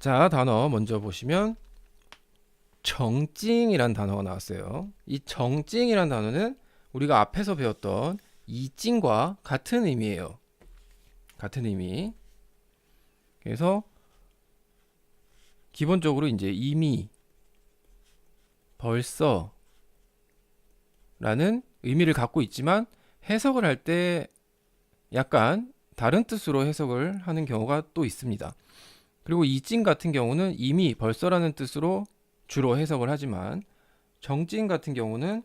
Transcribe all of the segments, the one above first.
자, 단어 먼저 보시면 정찡이란 단어가 나왔어요. 이 정찡이란 단어는 우리가 앞에서 배웠던 이찡과 같은 의미예요. 같은 의미. 그래서 기본적으로 이제 이미, 벌써 라는 의미를 갖고 있지만 해석을 할 때 약간 다른 뜻으로 해석을 하는 경우가 또 있습니다. 그리고 이찡 같은 경우는 이미, 벌써라는 뜻으로 주로 해석을 하지만 정찡 같은 경우는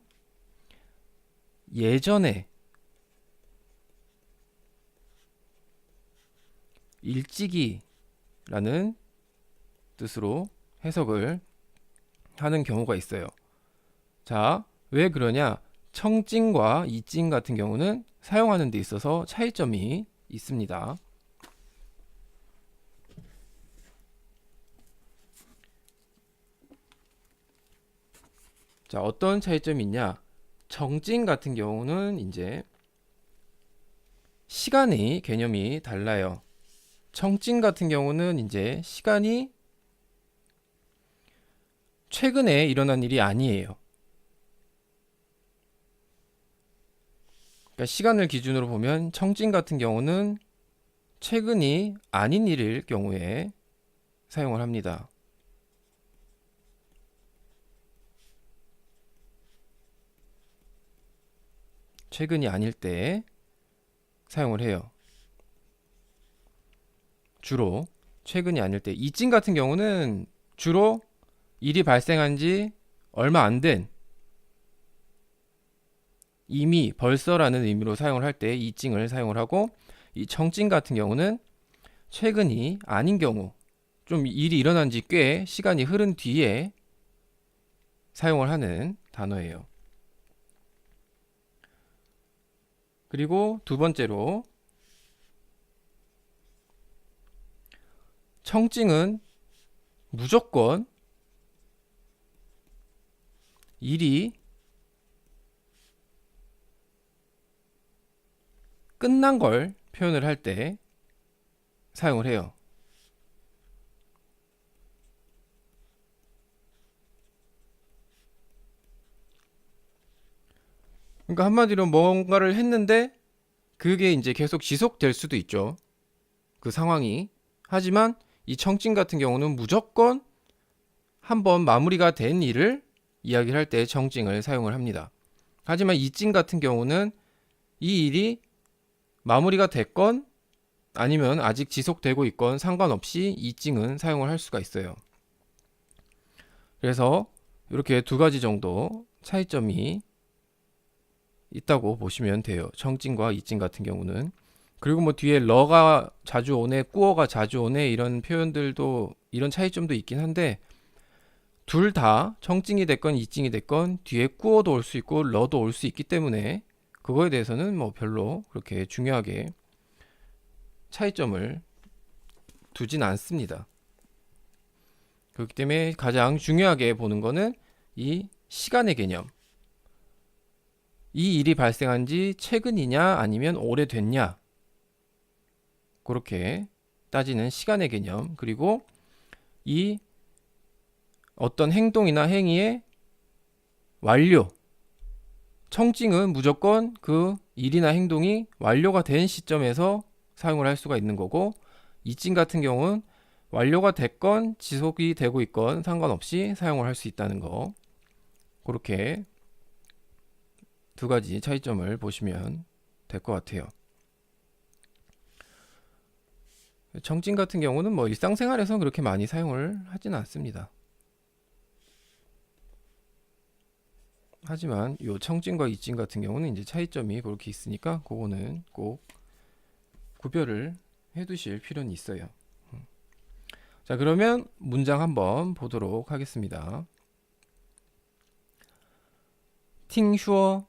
예전에, 일찍이라는 뜻으로 해석을 하는 경우가 있어요. 자, 왜 그러냐? 청찡과 이찡 같은 경우는 사용하는 데 있어서 차이점이 있습니다. 자, 어떤 차이점이 있냐? 정찡 같은 경우는 이제 시간의 개념이 달라요. 청찡 같은 경우는 이제 시간이 최근에 일어난 일이 아니에요. 그러니까 시간을 기준으로 보면 청찡 같은 경우는 최근이 아닌 일일 경우에 사용을 합니다. 최근이 아닐 때 사용을 해요. 주로 최근이 아닐 때. 이찡 같은 경우는 주로 일이 발생한 지 얼마 안 된, 이미, 벌써라는 의미로 사용을 할 때 이찡을 사용을 하고, 이 청찡 같은 경우는 최근이 아닌 경우, 좀 일이 일어난 지 꽤 시간이 흐른 뒤에 사용을 하는 단어예요. 그리고 두 번째로 청찡은 무조건 일이 끝난 걸 표현을 할 때 사용을 해요. 그러니까 한마디로 뭔가를 했는데 그게 이제 계속 지속될 수도 있죠. 그 상황이. 하지만 이 청찡 같은 경우는 무조건 한번 마무리가 된 일을 이야기를 할 때 청찡을 사용을 합니다. 하지만 이찡 같은 경우는 이 일이 마무리가 됐건 아니면 아직 지속되고 있건 상관없이 이찡은 사용을 할 수가 있어요. 그래서 이렇게 두 가지 정도 차이점이 있다고 보시면 돼요. 청찡과 이찡 같은 경우는. 그리고 뭐 뒤에 러가 자주 오네, 꾸어가 자주 오네 이런 표현들도 이런 차이점도 있긴 한데 둘 다 청찡이 됐건 이찡이 됐건 뒤에 꾸어도 올 수 있고 러도 올 수 있기 때문에 그거에 대해서는 뭐 별로 그렇게 중요하게 차이점을 두진 않습니다. 그렇기 때문에 가장 중요하게 보는 거는 이 시간의 개념. 이 일이 발생한 지 최근이냐 아니면 오래됐냐. 그렇게 따지는 시간의 개념. 그리고 이 어떤 행동이나 행위의 완료. 청찡은 무조건 그 일이나 행동이 완료가 된 시점에서 사용을 할 수가 있는 거고, 이찡 같은 경우는 완료가 됐건 지속이 되고 있건 상관없이 사용을 할 수 있다는 거. 그렇게 두 가지 차이점을 보시면 될 것 같아요. 청찡 같은 경우는 뭐 일상생활에서 그렇게 많이 사용을 하지는 않습니다. 하지만 요 청찡과 이찡 같은 경우는 이제 차이점이 그렇게 있으니까 그거는 꼭 구별을 해 두실 필요는 있어요. 자, 그러면 문장 한번 보도록 하겠습니다. 听说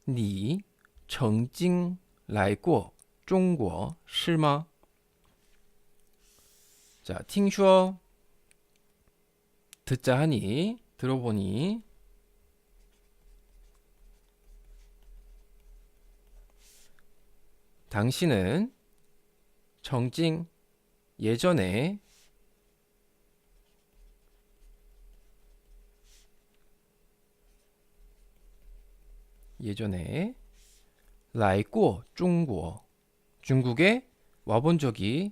你曾经来过中国是吗? 자, 听说 듣자 하니, 들어보니. 당신은 정찡 예전에 예전에 来过中国 중국에 와본 적이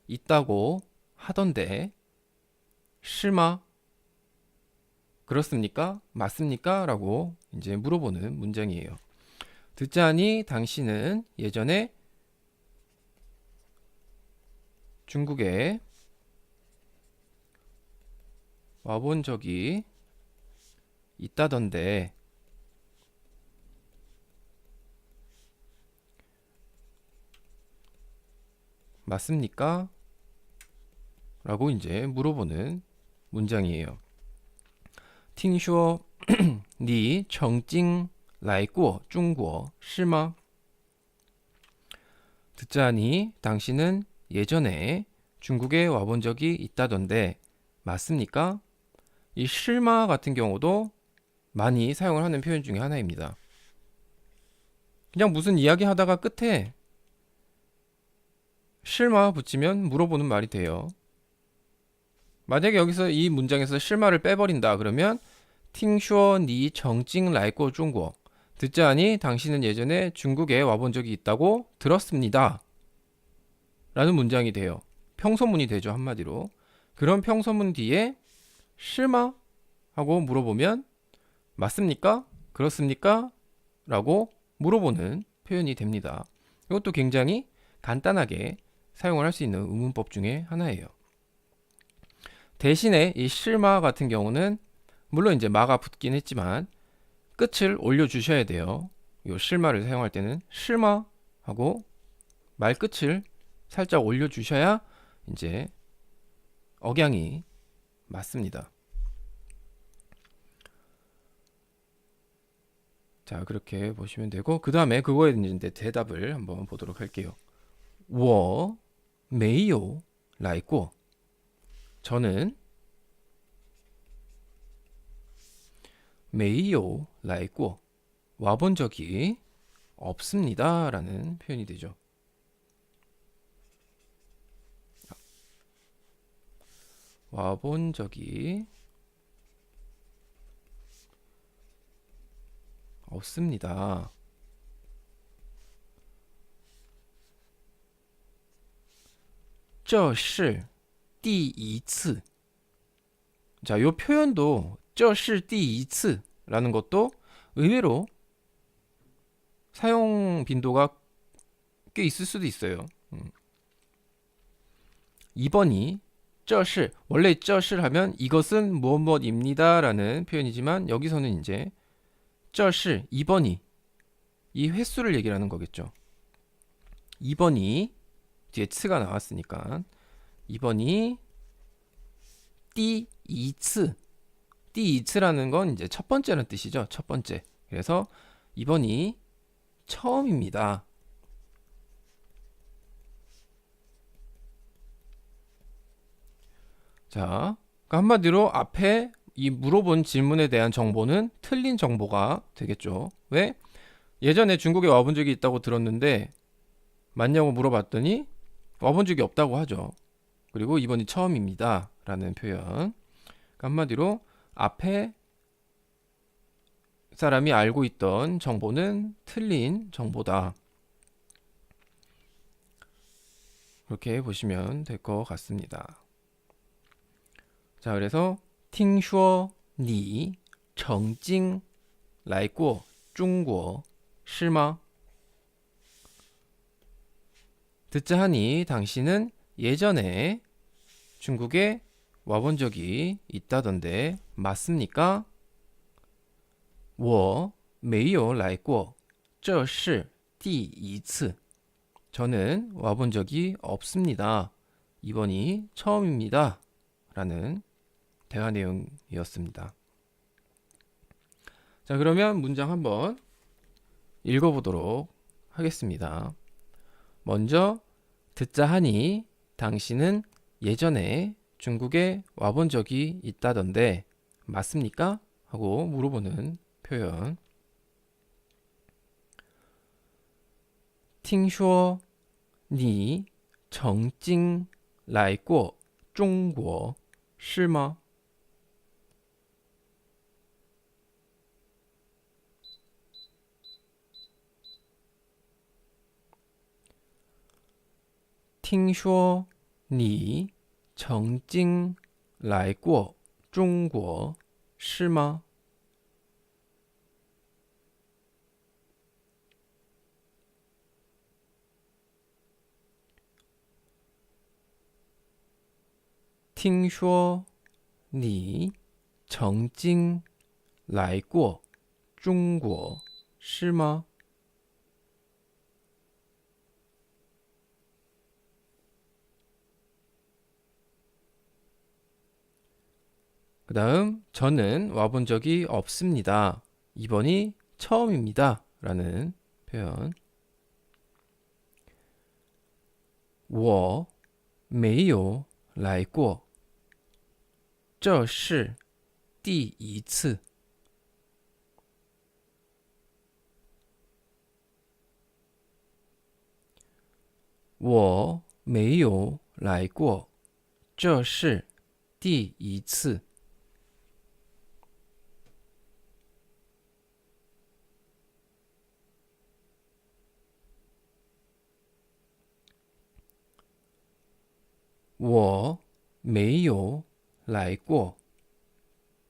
있다고 하던데 是吗? 그렇습니까? 맞습니까? 라고 이제 물어보는 문장이에요. 듣자니 당신은 예전에 중국에 와본 적이 있다던데 맞습니까? 라고 이제 물어보는 문장이에요. 听说你曾经来过中国是吗? 듣자니 당신은 예전에 중국에 와본 적이 있다던데 맞습니까? 이 실마 같은 경우도 많이 사용을 하는 표현 중에 하나입니다. 그냥 무슨 이야기 하다가 끝에 실마 붙이면 물어보는 말이 돼요. 만약에 여기서 이 문장에서 실마를 빼버린다 그러면 听说你曾经来过中国 듣자니 당신은 예전에 중국에 와본 적이 있다고 들었습니다. 라는 문장이 돼요. 평소문이 되죠, 한마디로. 그런 평소문 뒤에 실마? 하고 물어보면 맞습니까? 그렇습니까? 라고 물어보는 표현이 됩니다. 이것도 굉장히 간단하게 사용을 할 수 있는 의문법 중에 하나예요. 대신에 이 실마 같은 경우는 물론 이제 마가 붙긴 했지만 끝을 올려주셔야 돼요. 이 실마를 사용할 때는 실마 하고 말 끝을 살짝 올려주셔야 이제 억양이 맞습니다. 자, 그렇게 보시면 되고 그 다음에 그거에 이제 대답을 한번 보도록 할게요. 我没有来过 저는 没有来过 와본 적이 없습니다 라는 표현이 되죠. 와본 적이 없습니다. 这是第一次 자, 이 표현도 这是第一次 라는 것도 의외로 사용 빈도가 꽤 있을 수도 있어요. 이번이 这是 원래 这是하면 이것은 무엇무엇입니다 라는 표현이지만 여기서는 이제 这是 이번이 이 횟수를 얘기를 하는 거겠죠. 이번이 뒤에 츠가 나왔으니까 이번이 第一次 第一次라는 건 이제 첫 번째라는 뜻이죠. 첫 번째. 그래서 이번이 처음입니다. 자, 그러니까 한마디로 앞에 이 물어본 질문에 대한 정보는 틀린 정보가 되겠죠. 왜? 예전에 중국에 와본 적이 있다고 들었는데 맞냐고 물어봤더니 와본 적이 없다고 하죠. 그리고 이번이 처음입니다. 라는 표현. 그러니까 한마디로 앞에 사람이 알고 있던 정보는 틀린 정보다. 그렇게 보시면 될 것 같습니다. 자, 그래서 听说你曾经来过中国是吗? 듣자 하니 당신은 예전에 중국에 와본 적이 있다던데 맞습니까? 我没有来过这是第一次 저는 와본 적이 없습니다. 이번이 처음입니다. 라는 대화 내용이었습니다. 자, 그러면 문장 한번 읽어보도록 하겠습니다. 먼저 듣자 하니 당신은 예전에 중국에 와본 적이 있다던데 맞습니까? 하고 물어보는 표현. 听说你曾经来过中国是吗?听说你曾经来过中国，是吗？听说你曾经来过中国，是吗？ 그 다음, 저는 와본 적이 없습니다. 이번이 처음입니다. 라는 표현. 我没有来过，这是第一次。我没有来过，这是第一次。我没有来过，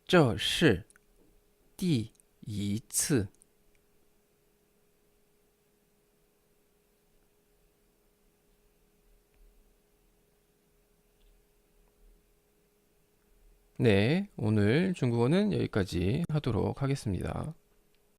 这是第一次。 네, 오늘 중국어는 여기까지 하도록 하겠습니다.